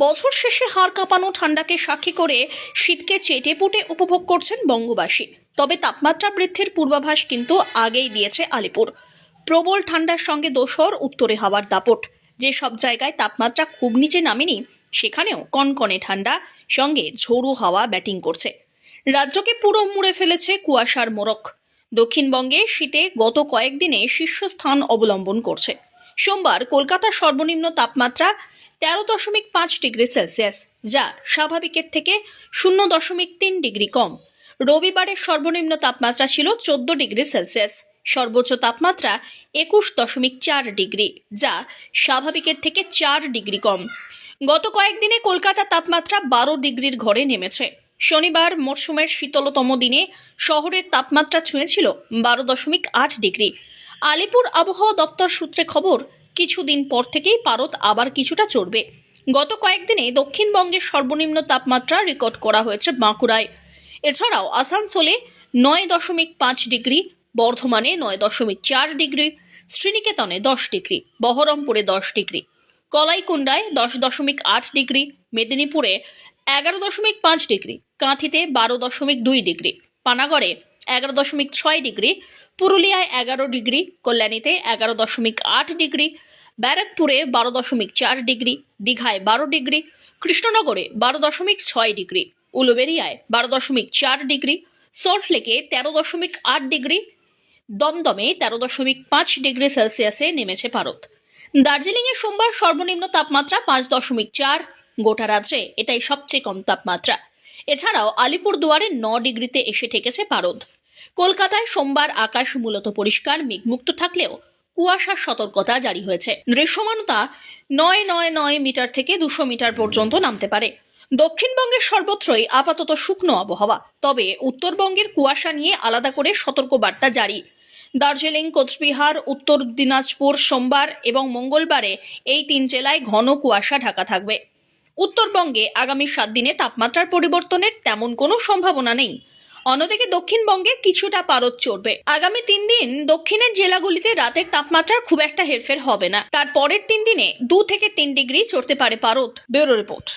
বছর শেষে হাড় কাঁপানো ঠান্ডাকে সাক্ষী করে শীতকে চেটেপুটে উপভোগ করছেন বঙ্গবাসী। তবে তাপমাত্রা বৃদ্ধির পূর্বাভাস কিন্তু আগেই দিয়েছে আলিপুর। প্রবল ঠান্ডার সঙ্গে দোসর উত্তরে হাওয়ার দাপট। যে সব জায়গায় তাপমাত্রা খুব নিচে নামেনি, সেখানেও কনকনে ঠান্ডা সঙ্গে ঝোড়ো হাওয়া ব্যাটিং করছে। রাজ্যকে পুরো মুড়ে ফেলেছে কুয়াশার মোড়ক। দক্ষিণবঙ্গে শীতে গত কয়েকদিনে শীর্ষস্থান অবলম্বন করছে। সোমবার কলকাতার সর্বনিম্ন তাপমাত্রা 13.5 ডিগ্রি সেলসিয়াস, যা স্বাভাবিকের থেকে 0.3 ডিগ্রি কম। রবিবারের সর্বনিম্ন তাপমাত্রা ছিল 14 ডিগ্রি সেলসিয়াস, সর্বোচ্চ তাপমাত্রা 21.4 ডিগ্রি, যা স্বাভাবিকের থেকে 4 ডিগ্রি কম। গত কয়েকদিনে কলকাতার তাপমাত্রা 12 ডিগ্রির ঘরে নেমেছে। শনিবার মরশুমের শীতলতম দিনে শহরের তাপমাত্রা ছুঁয়েছিল 12.8 ডিগ্রি। আলিপুর আবহাওয়া দপ্তর সূত্রে খবর, কিছুদিন পর থেকেই পারদ আবার কিছুটা চড়বে। গত কয়েকদিনে দক্ষিণবঙ্গের সর্বনিম্ন তাপমাত্রা রেকর্ড করা হয়েছে বাঁকুড়ায়। এছাড়াও আসানসোলে 9.5 ডিগ্রি, বর্ধমানে 9.4 ডিগ্রি, শ্রীনিকেতনে 10 ডিগ্রি, বহরমপুরে 10 ডিগ্রি, কলাইকুণ্ডায় 10.8 ডিগ্রি, মেদিনীপুরে 11.5 ডিগ্রি, কাঁথিতে 12.2 ডিগ্রি, পানাগড়ে 11.6 ডিগ্রি, পুরুলিয়ায় 11 ডিগ্রি, কল্যাণীতে 11.8 ডিগ্রি, ব্যারাকপুরে 12.4 ডিগ্রি, দীঘায় 12 ডিগ্রি, কৃষ্ণনগরে 12.6 ডিগ্রি, উলুবেড়িয়ায় 12.4 ডিগ্রি, সল্টলেকে 13.8 ডিগ্রি, দমদমে 13.5 ডিগ্রি সেলসিয়াসে নেমেছে পারদ। দার্জিলিংয়ে সোমবার সর্বনিম্ন তাপমাত্রা 5.4, গোটা রাজ্যে এটাই সবচেয়ে কম তাপমাত্রা। এছাড়াও আলিপুরদুয়ারে 9 ডিগ্রিতে এসে ঠেকেছে পারদ। কলকাতায় সোমবার আকাশ মূলত পরিষ্কার, মেঘমুক্ত থাকলেও কুয়াশার সতর্কতা জারি হয়েছে। দৃশ্যমানতা 999 মিটার থেকে 200 মিটার পর্যন্ত নামতে পারে। দক্ষিণবঙ্গের সর্বত্রই আপাতত শুকনো আবহাওয়া, তবে উত্তরবঙ্গের কুয়াশা নিয়ে আলাদা করে সতর্কবার্তা জারি। দার্জিলিং, কোচবিহার, উত্তর দিনাজপুর সোমবার এবং মঙ্গলবারে এই 3 জেলায় ঘন কুয়াশা ঢাকা থাকবে। উত্তরবঙ্গে আগামী 7 দিনে তাপমাত্রার পরিবর্তনের তেমন কোনো সম্ভাবনা নেই। অন্যদিকে দক্ষিণবঙ্গে কিছুটা পারদ চড়বে। আগামী 3 দিন দক্ষিণের জেলাগুলিতে রাতের তাপমাত্রার খুব একটা হেরফের হবে না। তার পরের 3 দিনে 2 থেকে 3 ডিগ্রি চড়তে পারে পারদ। Bureau report.